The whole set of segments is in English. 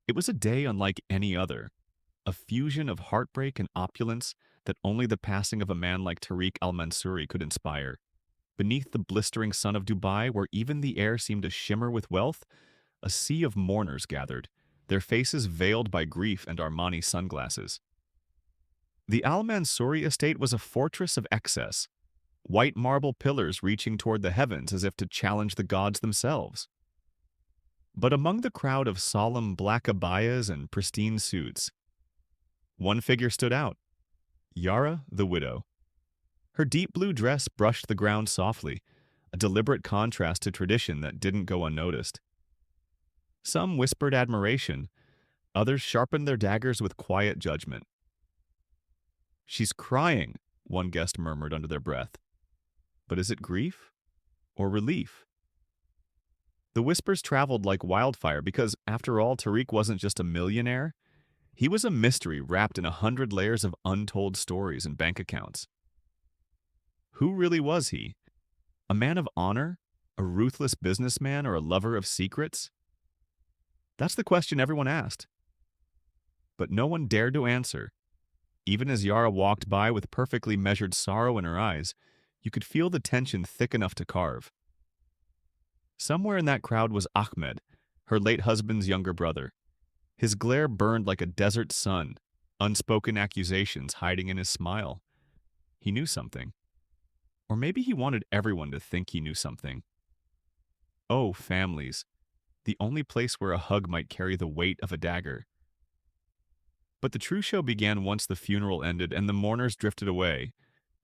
It was a day unlike any other, a fusion of heartbreak and opulence that only the passing of a man like Tariq al-Mansuri could inspire. Beneath the blistering sun of Dubai, where even the air seemed to shimmer with wealth, a sea of mourners gathered, their faces veiled by grief and Armani sunglasses. The al-Mansuri estate was a fortress of excess, white marble pillars reaching toward the heavens as if to challenge the gods themselves. But among the crowd of solemn black abayas and pristine suits, one figure stood out: Yara, the widow. Her deep blue dress brushed the ground softly, a deliberate contrast to tradition that didn't go unnoticed. Some whispered admiration, others sharpened their daggers with quiet judgment. "She's crying," one guest murmured under their breath. But is it grief or relief? The whispers traveled like wildfire because, after all, Tariq wasn't just a millionaire. He was a mystery wrapped in 100 layers of untold stories and bank accounts. Who really was he? A man of honor? A ruthless businessman, or a lover of secrets? That's the question everyone asked. But no one dared to answer. Even as Yara walked by with perfectly measured sorrow in her eyes, you could feel the tension thick enough to carve. Somewhere in that crowd was Ahmed, her late husband's younger brother. His glare burned like a desert sun, unspoken accusations hiding in his smile. He knew something. Or maybe he wanted everyone to think he knew something. Oh, families, the only place where a hug might carry the weight of a dagger. But the true show began once the funeral ended and the mourners drifted away,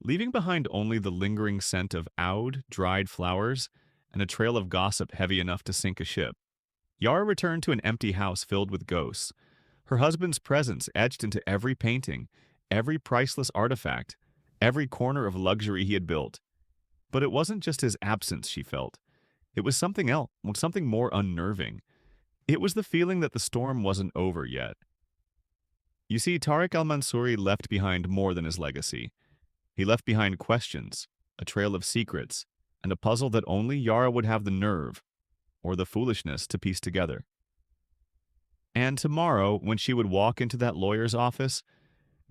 leaving behind only the lingering scent of oud, dried flowers, and a trail of gossip heavy enough to sink a ship. Yara returned to an empty house filled with ghosts, her husband's presence etched into every painting, every priceless artifact, every corner of luxury he had built. But it wasn't just his absence she felt. It was something else, something more unnerving. It was the feeling that the storm wasn't over yet. You see, Tariq al-Mansuri left behind more than his legacy. He left behind questions, a trail of secrets, and a puzzle that only Yara would have the nerve, or the foolishness, to piece together. And tomorrow, when she would walk into that lawyer's office,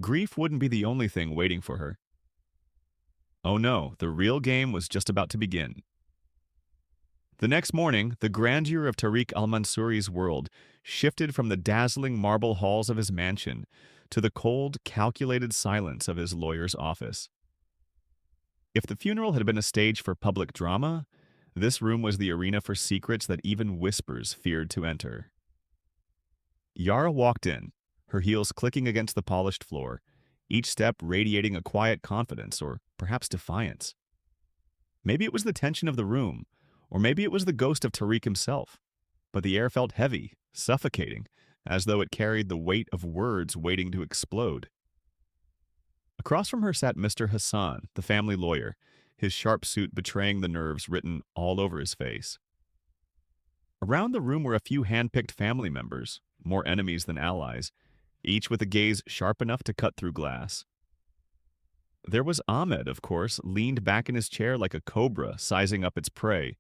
grief wouldn't be the only thing waiting for her. Oh no, the real game was just about to begin. The next morning, the grandeur of Tariq al-Mansuri's world shifted from the dazzling marble halls of his mansion to the cold, calculated silence of his lawyer's office. If the funeral had been a stage for public drama, this room was the arena for secrets that even whispers feared to enter. Yara walked in, her heels clicking against the polished floor, each step radiating a quiet confidence or perhaps defiance. Maybe it was the tension of the room, or maybe it was the ghost of Tariq himself, but the air felt heavy, suffocating, as though it carried the weight of words waiting to explode. Across from her sat Mr. Hassan, the family lawyer, his sharp suit betraying the nerves written all over his face. Around the room were a few hand-picked family members, more enemies than allies, each with a gaze sharp enough to cut through glass. There was Ahmed, of course, leaned back in his chair like a cobra sizing up its prey.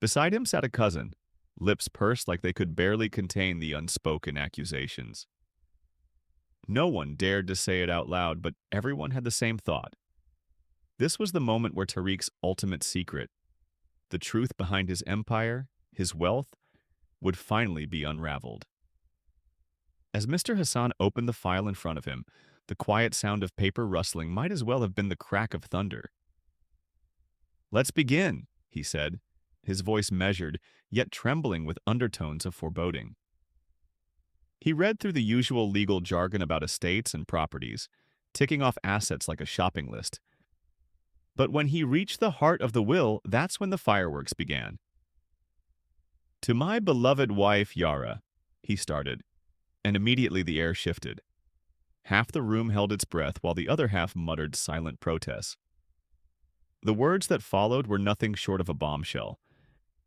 Beside him sat a cousin, lips pursed like they could barely contain the unspoken accusations. No one dared to say it out loud, but everyone had the same thought. This was the moment where Tariq's ultimate secret, the truth behind his empire, his wealth, would finally be unraveled. As Mr. Hassan opened the file in front of him, the quiet sound of paper rustling might as well have been the crack of thunder. "Let's begin," he said, his voice measured, yet trembling with undertones of foreboding. He read through the usual legal jargon about estates and properties, ticking off assets like a shopping list. But when he reached the heart of the will, that's when the fireworks began. "To my beloved wife, Yara," he started, and immediately the air shifted. Half the room held its breath while the other half muttered silent protests. The words that followed were nothing short of a bombshell.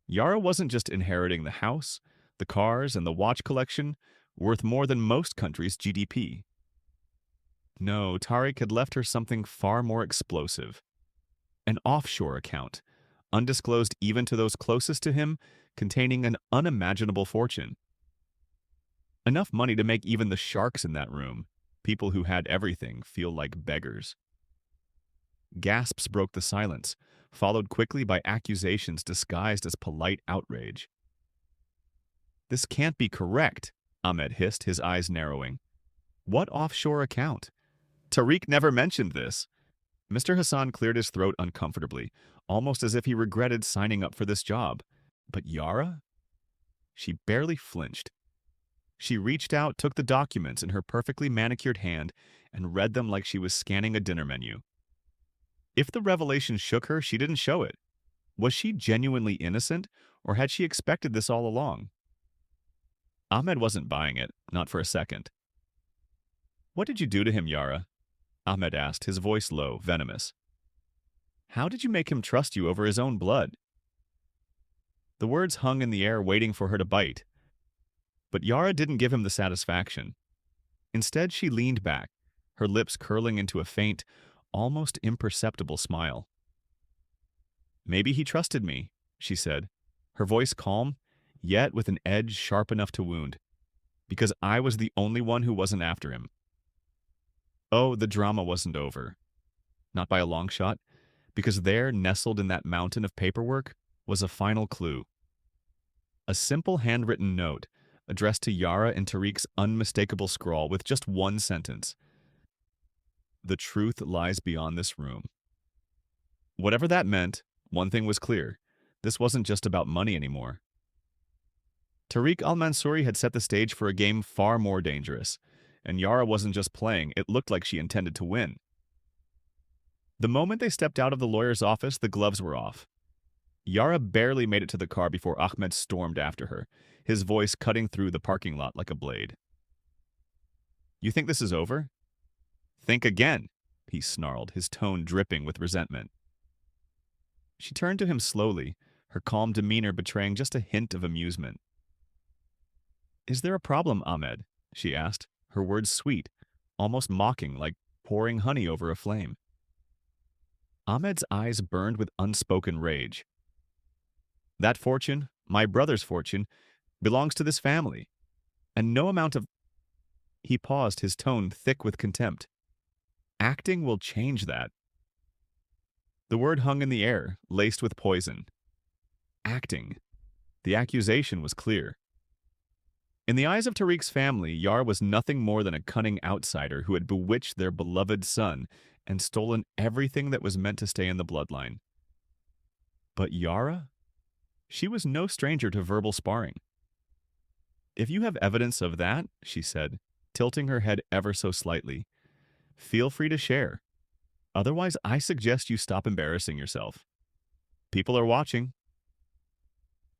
Yara wasn't just inheriting the house, the cars, and the watch collection, worth more than most countries' GDP. No, Tariq had left her something far more explosive. An offshore account, undisclosed even to those closest to him, containing an unimaginable fortune. Enough money to make even the sharks in that room, people who had everything, feel like beggars. Gasps broke the silence, followed quickly by accusations disguised as polite outrage. This can't be correct, Ahmed hissed, his eyes narrowing. What offshore account? Tariq never mentioned this. Mr. Hassan cleared his throat uncomfortably, almost as if he regretted signing up for this job. But Yara? She barely flinched. She reached out, took the documents in her perfectly manicured hand, and read them like she was scanning a dinner menu. If the revelation shook her, she didn't show it. Was she genuinely innocent, or had she expected this all along? Ahmed wasn't buying it, not for a second. What did you do to him, Yara? Ahmed asked, his voice low, venomous. How did you make him trust you over his own blood? The words hung in the air, waiting for her to bite. But Yara didn't give him the satisfaction. Instead, she leaned back, her lips curling into a faint, almost imperceptible smile. Maybe he trusted me, she said, her voice calm, yet with an edge sharp enough to wound, because I was the only one who wasn't after him. Oh, the drama wasn't over. Not by a long shot, because there, nestled in that mountain of paperwork, was a final clue. A simple handwritten note, addressed to Yara in Tariq's unmistakable scrawl with just one sentence. The truth lies beyond this room. Whatever that meant, one thing was clear. This wasn't just about money anymore. Tariq al-Mansouri had set the stage for a game far more dangerous, and Yara wasn't just playing, it looked like she intended to win. The moment they stepped out of the lawyer's office, the gloves were off. Yara barely made it to the car before Ahmed stormed after her, his voice cutting through the parking lot like a blade. You think this is over? Think again, he snarled, his tone dripping with resentment. She turned to him slowly, her calm demeanor betraying just a hint of amusement. Is there a problem, Ahmed? She asked, her words sweet, almost mocking, like pouring honey over a flame. Ahmed's eyes burned with unspoken rage. That fortune, my brother's fortune, belongs to this family, and no amount of... He paused, his tone thick with contempt. Acting will change that. The word hung in the air, laced with poison. Acting. The accusation was clear. In the eyes of Tariq's family, Yara was nothing more than a cunning outsider who had bewitched their beloved son and stolen everything that was meant to stay in the bloodline. But Yara? She was no stranger to verbal sparring. If you have evidence of that, she said, tilting her head ever so slightly, feel free to share. Otherwise, I suggest you stop embarrassing yourself. People are watching.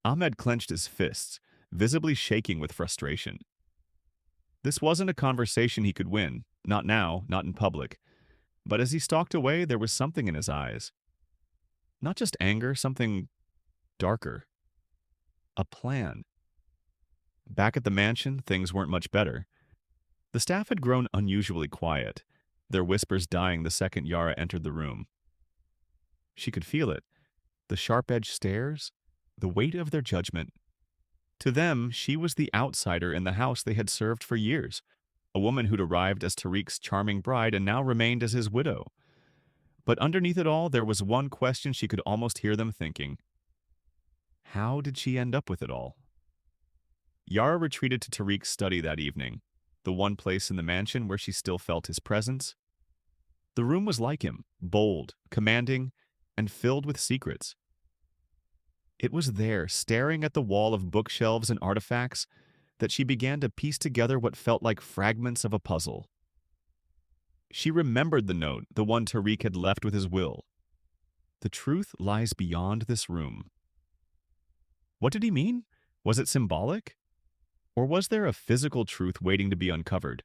Ahmed clenched his fists, visibly shaking with frustration. This wasn't a conversation he could win, not now, not in public. But as he stalked away, there was something in his eyes. Not just anger, something darker. A plan. Back at the mansion, things weren't much better. The staff had grown unusually quiet, their whispers dying the second Yara entered the room. She could feel it, the sharp-edged stares, the weight of their judgment. To them, she was the outsider in the house they had served for years, a woman who'd arrived as Tariq's charming bride and now remained as his widow. But underneath it all, there was one question she could almost hear them thinking. How did she end up with it all? Yara retreated to Tariq's study that evening, the one place in the mansion where she still felt his presence. The room was like him, bold, commanding, and filled with secrets. It was there, staring at the wall of bookshelves and artifacts, that she began to piece together what felt like fragments of a puzzle. She remembered the note, the one Tariq had left with his will. The truth lies beyond this room. What did he mean? Was it symbolic? Or was there a physical truth waiting to be uncovered?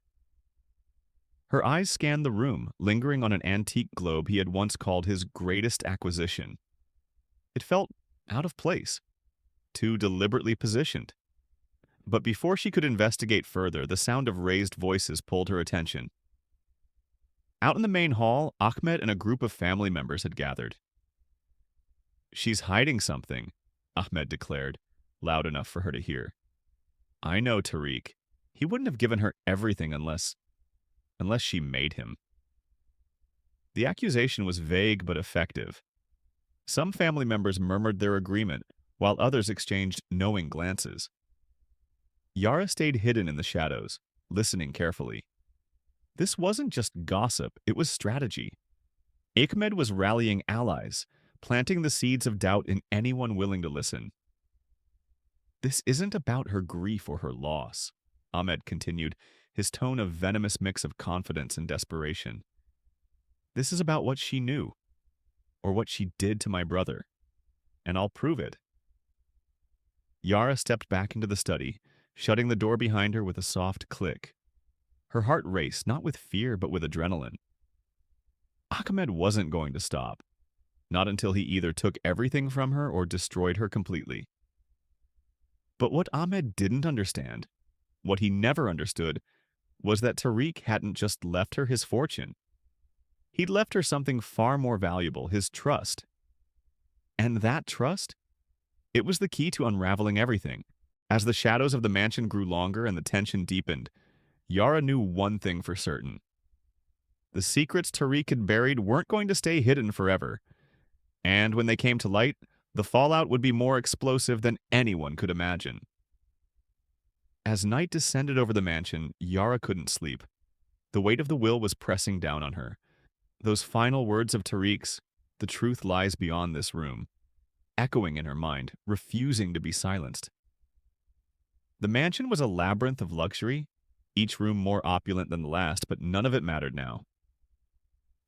Her eyes scanned the room, lingering on an antique globe he had once called his greatest acquisition. It felt out of place, too deliberately positioned. But before she could investigate further, the sound of raised voices pulled her attention. Out in the main hall, Ahmed and a group of family members had gathered. She's hiding something, Ahmed declared, loud enough for her to hear. I know Tariq. He wouldn't have given her everything unless she made him. The accusation was vague but effective. Some family members murmured their agreement, while others exchanged knowing glances. Yara stayed hidden in the shadows, listening carefully. This wasn't just gossip, it was strategy. Ahmed was rallying allies, planting the seeds of doubt in anyone willing to listen. This isn't about her grief or her loss, Ahmed continued, his tone a venomous mix of confidence and desperation. This is about what she knew, or what she did to my brother, and I'll prove it. Yara stepped back into the study, shutting the door behind her with a soft click. Her heart raced, not with fear, but with adrenaline. Ahmed wasn't going to stop, not until he either took everything from her or destroyed her completely. But what Ahmed didn't understand, what he never understood, was that Tariq hadn't just left her his fortune. He'd left her something far more valuable, his trust. And that trust? It was the key to unraveling everything. As the shadows of the mansion grew longer and the tension deepened, Yara knew one thing for certain. The secrets Tariq had buried weren't going to stay hidden forever. And when they came to light, the fallout would be more explosive than anyone could imagine. As night descended over the mansion, Yara couldn't sleep. The weight of the will was pressing down on her. Those final words of Tariq's, "The truth lies beyond this room," echoing in her mind, refusing to be silenced. The mansion was a labyrinth of luxury, each room more opulent than the last, but none of it mattered now.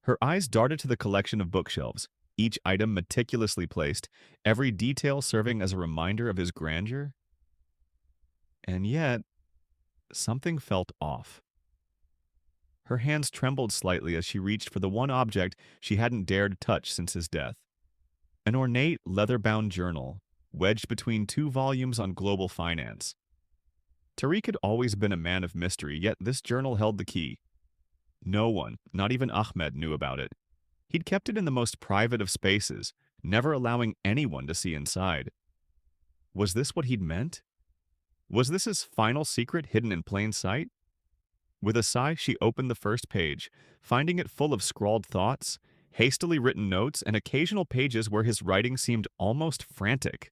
Her eyes darted to the collection of bookshelves, each item meticulously placed, every detail serving as a reminder of his grandeur. And yet, something felt off. Her hands trembled slightly as she reached for the one object she hadn't dared touch since his death. An ornate, leather-bound journal, wedged between two volumes on global finance. Tariq had always been a man of mystery, yet this journal held the key. No one, not even Ahmed, knew about it. He'd kept it in the most private of spaces, never allowing anyone to see inside. Was this what he'd meant? Was this his final secret hidden in plain sight? With a sigh, she opened the first page, finding it full of scrawled thoughts, hastily written notes, and occasional pages where his writing seemed almost frantic.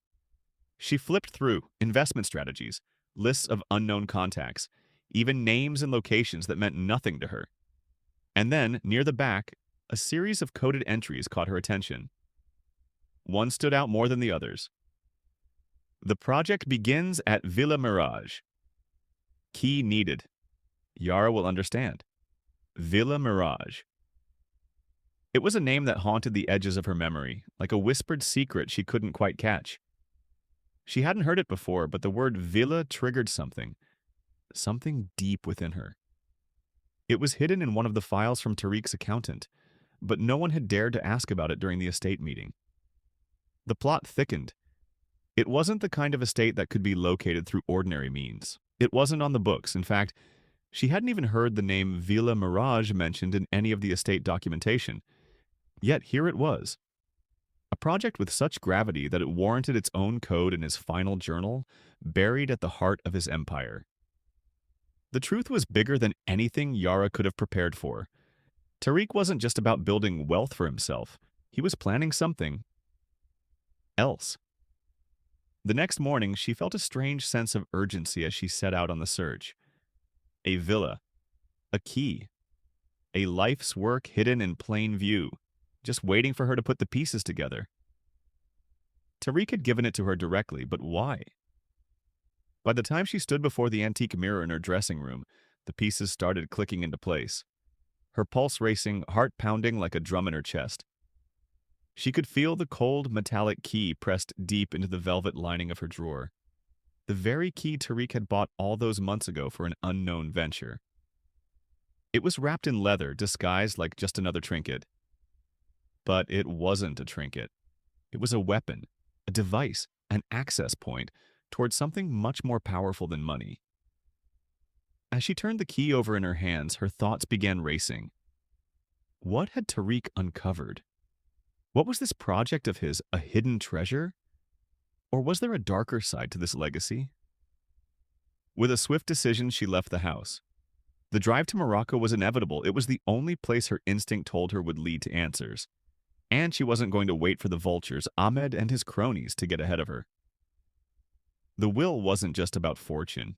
She flipped through investment strategies, lists of unknown contacts, even names and locations that meant nothing to her. And then, near the back, a series of coded entries caught her attention. One stood out more than the others. The project begins at Villa Mirage. Key needed. Yara will understand. Villa Mirage. It was a name that haunted the edges of her memory, like a whispered secret she couldn't quite catch. She hadn't heard it before, but the word villa triggered something deep within her. It was hidden in one of the files from Tariq's accountant, but no one had dared to ask about it during the estate meeting. The plot thickened. It wasn't the kind of estate that could be located through ordinary means. It wasn't on the books. In fact, she hadn't even heard the name Villa Mirage mentioned in any of the estate documentation. Yet here it was. A project with such gravity that it warranted its own code in his final journal, buried at the heart of his empire. The truth was bigger than anything Yara could have prepared for. Tariq wasn't just about building wealth for himself. He was planning something else. The next morning, she felt a strange sense of urgency as she set out on the search. A villa, a key, a life's work hidden in plain view, just waiting for her to put the pieces together. Tariq had given it to her directly, but why? By the time she stood before the antique mirror in her dressing room, the pieces started clicking into place. Her pulse racing, heart pounding like a drum in her chest. She could feel the cold, metallic key pressed deep into the velvet lining of her drawer. The very key Tariq had bought all those months ago for an unknown venture. It was wrapped in leather, disguised like just another trinket. But it wasn't a trinket. It was a weapon, a device, an access point towards something much more powerful than money. As she turned the key over in her hands, her thoughts began racing. What had Tariq uncovered? What was this project of his, a hidden treasure? Or was there a darker side to this legacy? With a swift decision, she left the house. The drive to Morocco was inevitable. It was the only place her instinct told her would lead to answers. And she wasn't going to wait for the vultures, Ahmed and his cronies, to get ahead of her. The will wasn't just about fortune.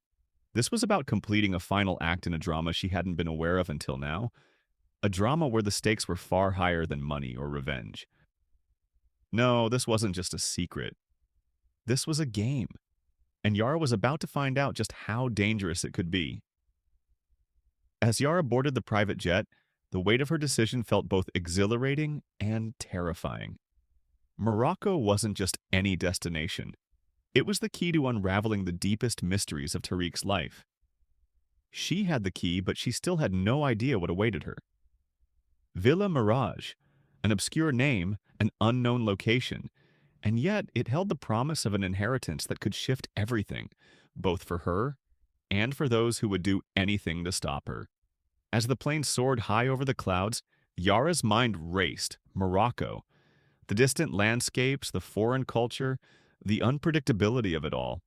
This was about completing a final act in a drama she hadn't been aware of until now, a drama where the stakes were far higher than money or revenge. No, this wasn't just a secret. This was a game, and Yara was about to find out just how dangerous it could be. As Yara boarded the private jet, the weight of her decision felt both exhilarating and terrifying. Morocco wasn't just any destination. It was the key to unraveling the deepest mysteries of Tariq's life. She had the key, but she still had no idea what awaited her. Villa Mirage, an obscure name, an unknown location, and yet it held the promise of an inheritance that could shift everything, both for her and for those who would do anything to stop her. As the plane soared high over the clouds, Yara's mind raced. Morocco. The distant landscapes, the foreign culture, the unpredictability of it all.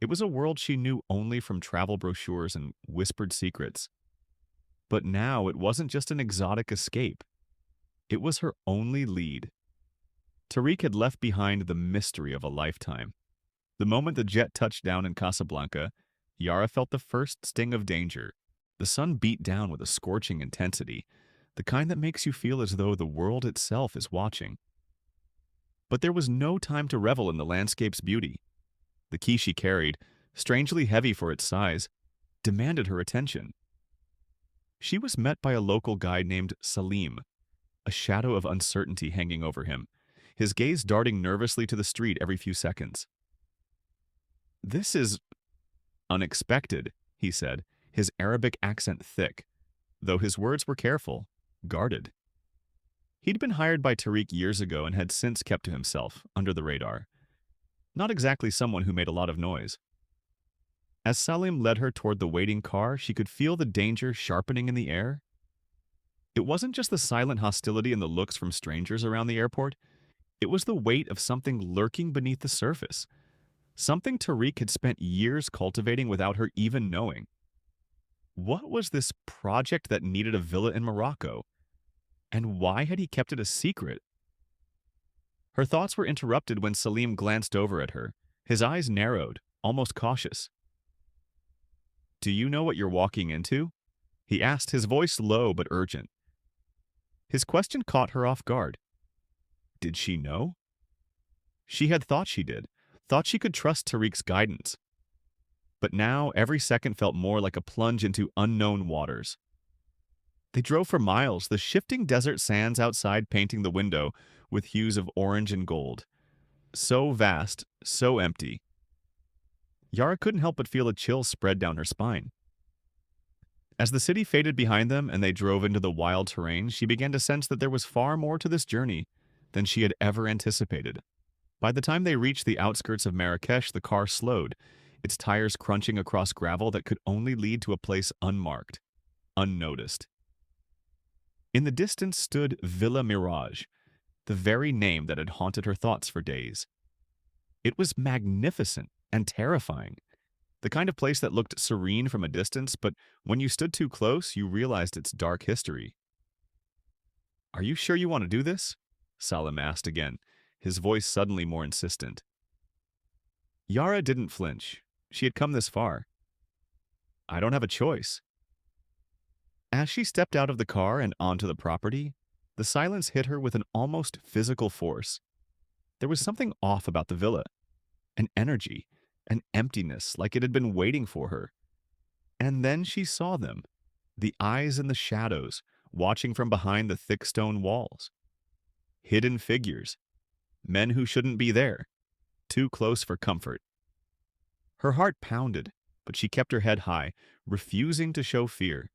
It was a world she knew only from travel brochures and whispered secrets. But now it wasn't just an exotic escape. It was her only lead. Tariq had left behind the mystery of a lifetime. The moment the jet touched down in Casablanca, Yara felt the first sting of danger. The sun beat down with a scorching intensity, the kind that makes you feel as though the world itself is watching. But there was no time to revel in the landscape's beauty. The key she carried, strangely heavy for its size, demanded her attention. She was met by a local guide named Salim, a shadow of uncertainty hanging over him, his gaze darting nervously to the street every few seconds. "This is unexpected," he said, his Arabic accent thick, though his words were careful, guarded. He'd been hired by Tariq years ago and had since kept to himself, under the radar. Not exactly someone who made a lot of noise. As Salim led her toward the waiting car, she could feel the danger sharpening in the air. It wasn't just the silent hostility and the looks from strangers around the airport. It was the weight of something lurking beneath the surface. Something Tariq had spent years cultivating without her even knowing. What was this project that needed a villa in Morocco? And why had he kept it a secret? Her thoughts were interrupted when Salim glanced over at her. His eyes narrowed, almost cautious. "Do you know what you're walking into?" he asked, his voice low but urgent. His question caught her off guard. Did she know? She had thought she did, thought she could trust Tariq's guidance. But now every second felt more like a plunge into unknown waters. They drove for miles, the shifting desert sands outside painting the window with hues of orange and gold. So vast, so empty. Yara couldn't help but feel a chill spread down her spine. As the city faded behind them and they drove into the wild terrain, she began to sense that there was far more to this journey than she had ever anticipated. By the time they reached the outskirts of Marrakesh, the car slowed, its tires crunching across gravel that could only lead to a place unmarked, unnoticed. In the distance stood Villa Mirage, the very name that had haunted her thoughts for days. It was magnificent and terrifying, the kind of place that looked serene from a distance, but when you stood too close, you realized its dark history. "Are you sure you want to do this?" Salim asked again, his voice suddenly more insistent. Yara didn't flinch. She had come this far. "I don't have a choice." As she stepped out of the car and onto the property, the silence hit her with an almost physical force. There was something off about the villa, an energy, an emptiness like it had been waiting for her. And then she saw them, the eyes in the shadows, watching from behind the thick stone walls. Hidden figures, men who shouldn't be there, too close for comfort. Her heart pounded, but she kept her head high, refusing to show fear.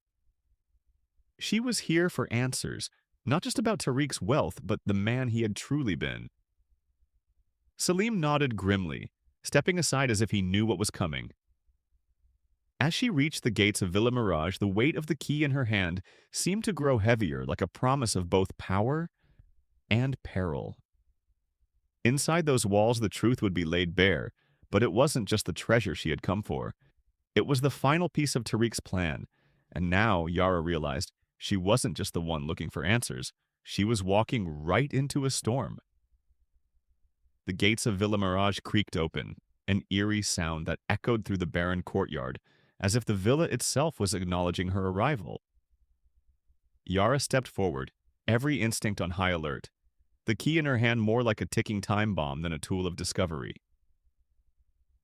She was here for answers, not just about Tariq's wealth, but the man he had truly been. Salim nodded grimly, stepping aside as if he knew what was coming. As she reached the gates of Villa Mirage, the weight of the key in her hand seemed to grow heavier, like a promise of both power and peril. Inside those walls, the truth would be laid bare, but it wasn't just the treasure she had come for. It was the final piece of Tariq's plan, and now Yara realized she wasn't just the one looking for answers. She was walking right into a storm. The gates of Villa Mirage creaked open, an eerie sound that echoed through the barren courtyard, as if the villa itself was acknowledging her arrival. Yara stepped forward, every instinct on high alert, the key in her hand more like a ticking time bomb than a tool of discovery.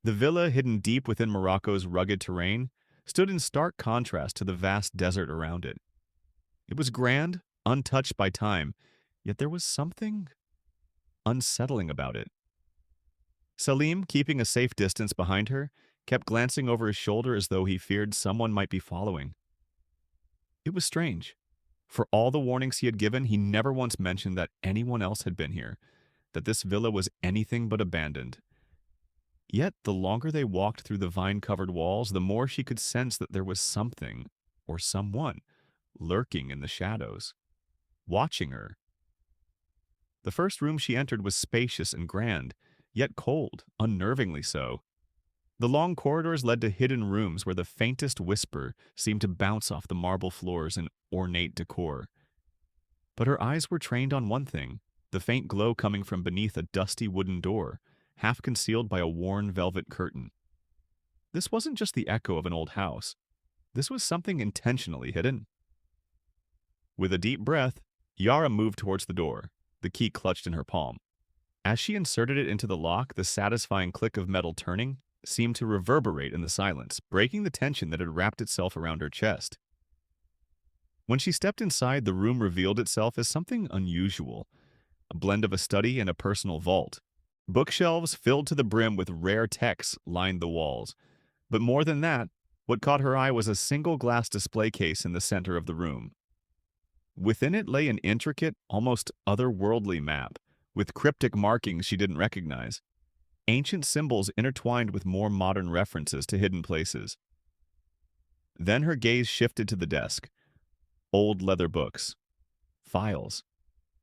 The villa, hidden deep within Morocco's rugged terrain, stood in stark contrast to the vast desert around it. It was grand, untouched by time, yet there was something unsettling about it. Salim, keeping a safe distance behind her, kept glancing over his shoulder as though he feared someone might be following. It was strange. For all the warnings he had given, he never once mentioned that anyone else had been here, that this villa was anything but abandoned. Yet, the longer they walked through the vine-covered walls, the more she could sense that there was something, or someone, lurking in the shadows, watching her. The first room she entered was spacious and grand, yet cold, unnervingly so. The long corridors led to hidden rooms where the faintest whisper seemed to bounce off the marble floors in ornate decor. But her eyes were trained on one thing, the faint glow coming from beneath a dusty wooden door, half concealed by a worn velvet curtain. This wasn't just the echo of an old house. This was something intentionally hidden. With a deep breath, Yara moved towards the door, the key clutched in her palm. As she inserted it into the lock, the satisfying click of metal turning seemed to reverberate in the silence, breaking the tension that had wrapped itself around her chest. When she stepped inside, the room revealed itself as something unusual, a blend of a study and a personal vault. Bookshelves filled to the brim with rare texts lined the walls. But more than that, what caught her eye was a single glass display case in the center of the room. Within it lay an intricate, almost otherworldly map, with cryptic markings she didn't recognize, ancient symbols intertwined with more modern references to hidden places. Then her gaze shifted to the desk. Old leather books, files,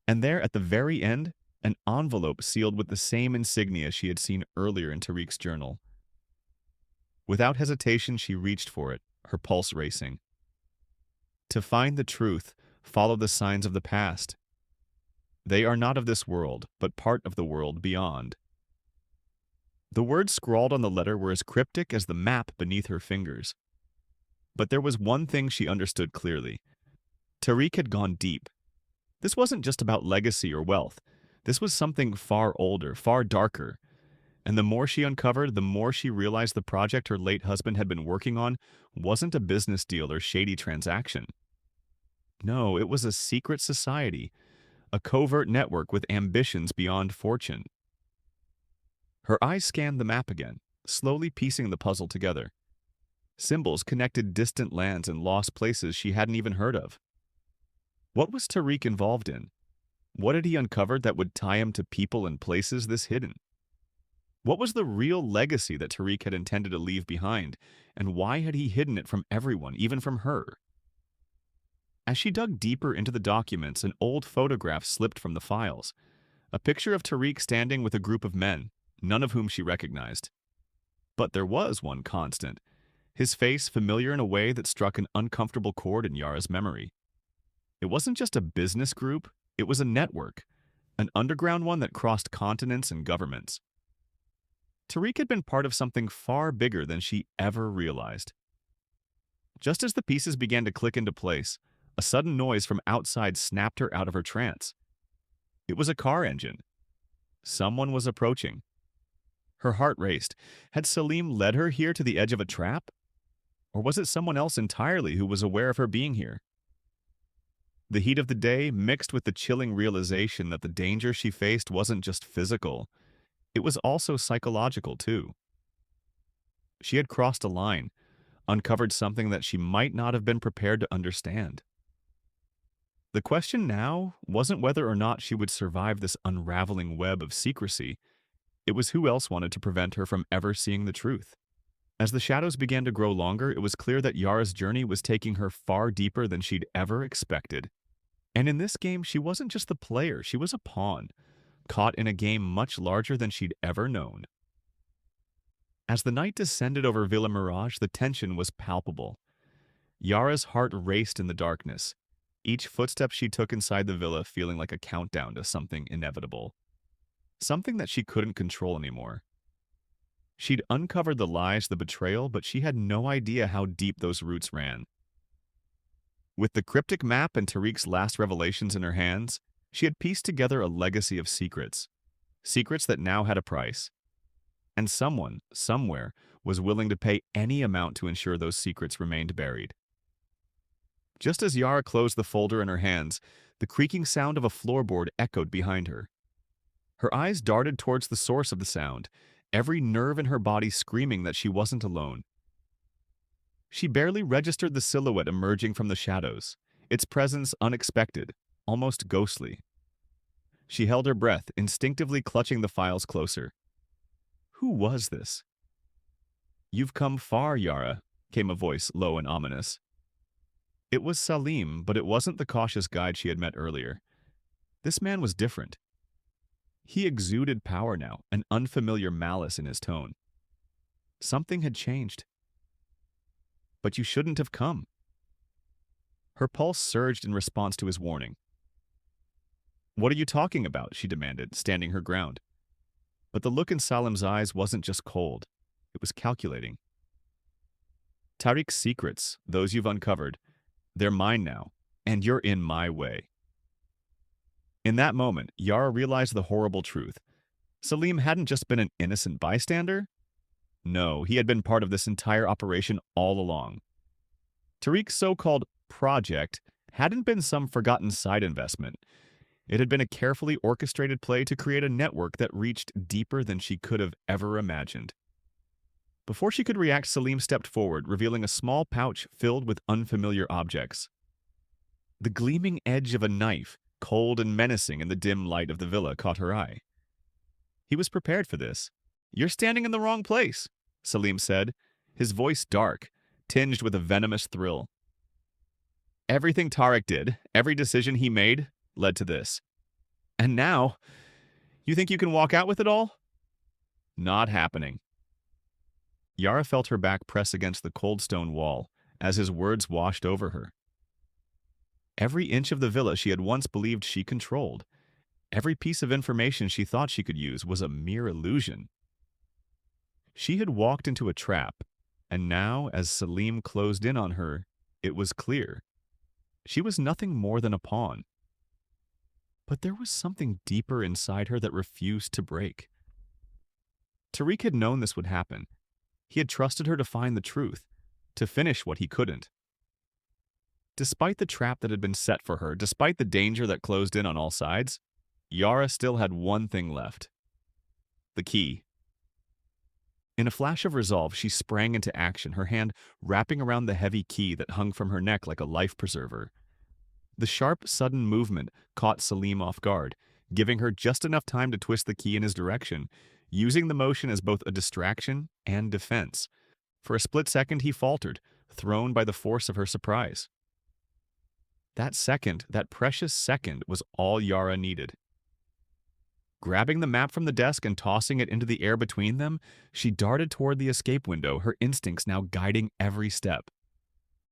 and there at the very end, an envelope sealed with the same insignia she had seen earlier in Tariq's journal. Without hesitation, she reached for it, her pulse racing. To find the truth, follow the signs of the past. They are not of this world, but part of the world beyond. The words scrawled on the letter were as cryptic as the map beneath her fingers. But there was one thing she understood clearly. Tariq had gone deep. This wasn't just about legacy or wealth. This was something far older, far darker. And the more she uncovered, the more she realized the project her late husband had been working on wasn't a business deal or shady transaction. No, it was a secret society, a covert network with ambitions beyond fortune. Her eyes scanned the map again, slowly piecing the puzzle together. Symbols connected distant lands and lost places she hadn't even heard of. What was Tariq involved in? What had he uncovered that would tie him to people and places this hidden? What was the real legacy that Tariq had intended to leave behind, and why had he hidden it from everyone, even from her? As she dug deeper into the documents, an old photograph slipped from the files. A picture of Tariq standing with a group of men, none of whom she recognized. But there was one constant, his face familiar in a way that struck an uncomfortable chord in Yara's memory. It wasn't just a business group, it was a network, an underground one that crossed continents and governments. Tariq had been part of something far bigger than she ever realized. Just as the pieces began to click into place, a sudden noise from outside snapped her out of her trance. It was a car engine. Someone was approaching. Her heart raced. Had Salim led her here to the edge of a trap? Or was it someone else entirely who was aware of her being here? The heat of the day mixed with the chilling realization that the danger she faced wasn't just physical. It was also psychological, too. She had crossed a line, uncovered something that she might not have been prepared to understand. The question now wasn't whether or not she would survive this unraveling web of secrecy. It was who else wanted to prevent her from ever seeing the truth. As the shadows began to grow longer, it was clear that Yara's journey was taking her far deeper than she'd ever expected. And in this game, she wasn't just the player, she was a pawn, caught in a game much larger than she'd ever known. As the night descended over Villa Mirage, the tension was palpable. Yara's heart raced in the darkness, each footstep she took inside the villa feeling like a countdown to something inevitable, something that she couldn't control anymore. She'd uncovered the lies, the betrayal, but she had no idea how deep those roots ran. With the cryptic map and Tariq's last revelations in her hands, she had pieced together a legacy of secrets, secrets that now had a price. And someone, somewhere, was willing to pay any amount to ensure those secrets remained buried. Just as Yara closed the folder in her hands, the creaking sound of a floorboard echoed behind her. Her eyes darted towards the source of the sound, every nerve in her body screaming that she wasn't alone. She barely registered the silhouette emerging from the shadows, its presence unexpected, almost ghostly. She held her breath, instinctively clutching the files closer. Who was this? "You've come far, Yara," came a voice low and ominous. It was Salim, but it wasn't the cautious guide she had met earlier. This man was different. He exuded power now, an unfamiliar malice in his tone. Something had changed. "But you shouldn't have come." Her pulse surged in response to his warning. "What are you talking about?" she demanded, standing her ground. But the look in Salim's eyes wasn't just cold. It was calculating. "Tariq's secrets, those you've uncovered, they're mine now, and you're in my way." In that moment, Yara realized the horrible truth. Salim hadn't just been an innocent bystander. No, he had been part of this entire operation all along. Tariq's so-called project hadn't been some forgotten side investment. It had been a carefully orchestrated play to create a network that reached deeper than she could have ever imagined. Before she could react, Salim stepped forward, revealing a small pouch filled with unfamiliar objects. The gleaming edge of a knife, cold and menacing in the dim light of the villa, caught her eye. He was prepared for this. "You're standing in the wrong place," Salim said, his voice dark, tinged with a venomous thrill. "Everything Tariq did, every decision he made, led to this. And now, you think you can walk out with it all?" "Not happening." Yara felt her back press against the cold stone wall as his words washed over her. Every inch of the villa she had once believed she controlled, every piece of information she thought she could use, was a mere illusion. She had walked into a trap, and now, as Salim closed in on her, it was clear. She was nothing more than a pawn. But there was something deeper inside her that refused to break. Tariq had known this would happen. He had trusted her to find the truth, to finish what he couldn't. Despite the trap that had been set for her, despite the danger that closed in on all sides, Yara still had one thing left: the key. In a flash of resolve, she sprang into action, her hand wrapping around the heavy key that hung from her neck like a life preserver. The sharp, sudden movement caught Salim off guard, giving her just enough time to twist the key in his direction, using the motion as both a distraction and defense. For a split second, he faltered, thrown by the force of her surprise. That second, that precious second, was all Yara needed. Grabbing the map from the desk and tossing it into the air between them, she darted toward the escape window, her instincts now guiding every step.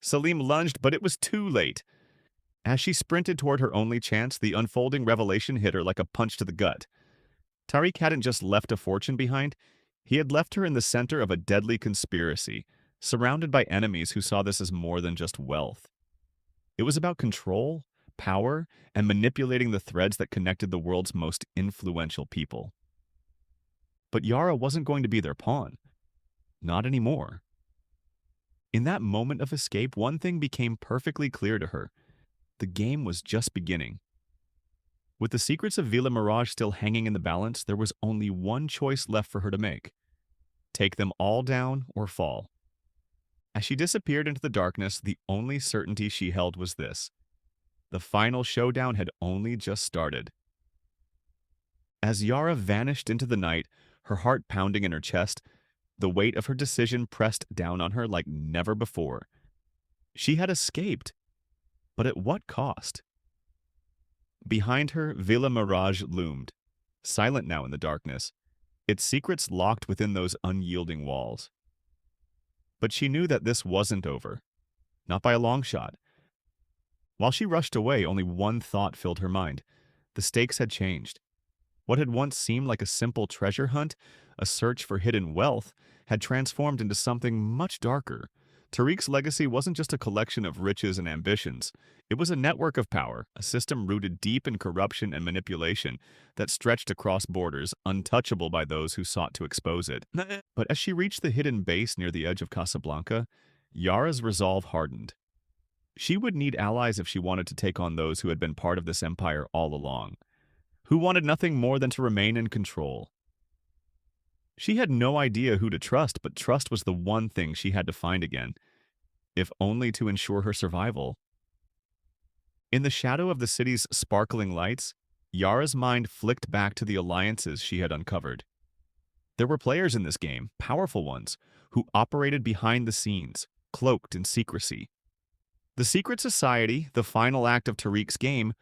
Salim lunged, but it was too late. As she sprinted toward her only chance, the unfolding revelation hit her like a punch to the gut. Tariq hadn't just left a fortune behind, he had left her in the center of a deadly conspiracy, surrounded by enemies who saw this as more than just wealth. It was about control, power, and manipulating the threads that connected the world's most influential people. But Yara wasn't going to be their pawn. Not anymore. In that moment of escape, one thing became perfectly clear to her. The game was just beginning. With the secrets of Villa Mirage still hanging in the balance, there was only one choice left for her to make: take them all down or fall. As she disappeared into the darkness, the only certainty she held was this: the final showdown had only just started. As Yara vanished into the night, her heart pounding in her chest, the weight of her decision pressed down on her like never before. She had escaped, but at what cost? Behind her, Villa Mirage loomed, silent now in the darkness, its secrets locked within those unyielding walls. But she knew that this wasn't over, not by a long shot. While she rushed away, only one thought filled her mind. The stakes had changed. What had once seemed like a simple treasure hunt, a search for hidden wealth, had transformed into something much darker. Tariq's legacy wasn't just a collection of riches and ambitions. It was a network of power, a system rooted deep in corruption and manipulation that stretched across borders, untouchable by those who sought to expose it. But as she reached the hidden base near the edge of Casablanca, Yara's resolve hardened. She would need allies if she wanted to take on those who had been part of this empire all along, who wanted nothing more than to remain in control. She had no idea who to trust, but trust was the one thing she had to find again, if only to ensure her survival. In the shadow of the city's sparkling lights, Yara's mind flicked back to the alliances she had uncovered. There were players in this game, powerful ones, who operated behind the scenes, cloaked in secrecy. The secret society, the final act of Tariq's game,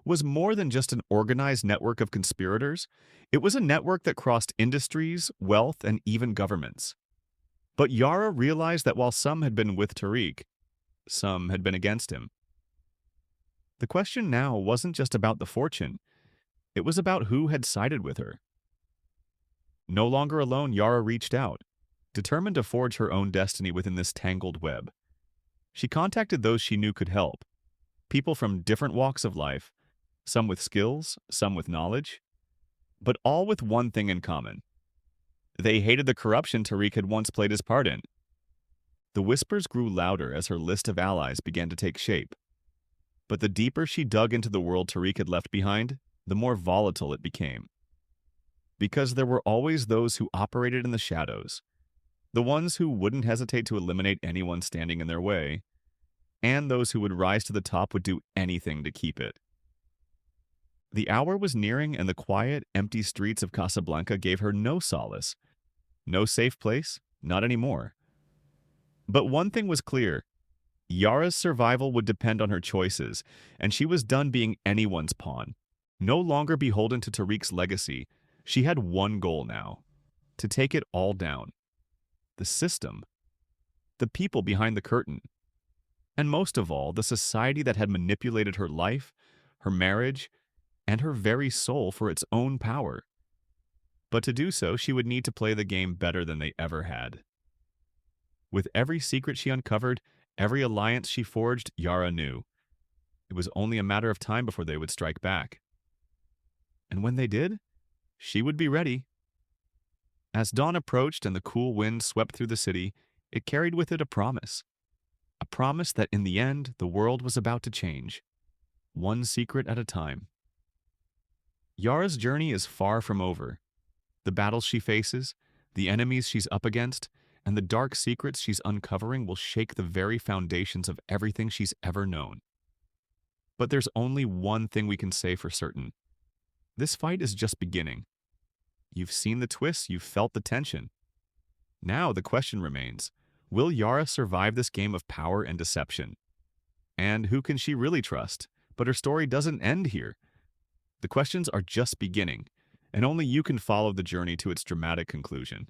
was more than just an organized network of conspirators. It was a network that crossed industries, wealth, and even governments. But Yara realized that while some had been with Tariq, some had been against him. The question now wasn't just about the fortune. It was about who had sided with her. No longer alone, Yara reached out, determined to forge her own destiny within this tangled web. She contacted those she knew could help, people from different walks of life, some with skills, some with knowledge, but all with one thing in common. They hated the corruption Tariq had once played his part in. The whispers grew louder as her list of allies began to take shape. But the deeper she dug into the world Tariq had left behind, the more volatile it became. Because there were always those who operated in the shadows, the ones who wouldn't hesitate to eliminate anyone standing in their way, and those who would rise to the top would do anything to keep it. The hour was nearing, and the quiet, empty streets of Casablanca gave her no solace. No safe place, not anymore. But one thing was clear. Yara's survival would depend on her choices, and she was done being anyone's pawn. No longer beholden to Tariq's legacy, she had one goal now: to take it all down. The system, the people behind the curtain, and most of all, the society that had manipulated her life, her marriage, and her very soul for its own power. But to do so, she would need to play the game better than they ever had. With every secret she uncovered, every alliance she forged, Yara knew it was only a matter of time before they would strike back. And when they did, she would be ready. As dawn approached and the cool wind swept through the city, it carried with it a promise. A promise that in the end, the world was about to change, one secret at a time. Yara's journey is far from over. The battles she faces, the enemies she's up against, and the dark secrets she's uncovering will shake the very foundations of everything she's ever known. But there's only one thing we can say for certain. This fight is just beginning. You've seen the twists, you've felt the tension. Now the question remains, will Yara survive this game of power and deception? And who can she really trust? But her story doesn't end here. The questions are just beginning, and only you can follow the journey to its dramatic conclusion.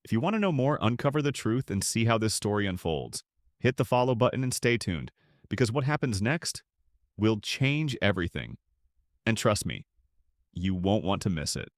If you want to know more, uncover the truth, and see how this story unfolds, hit the follow button and stay tuned, because what happens next will change everything. And trust me, you won't want to miss it.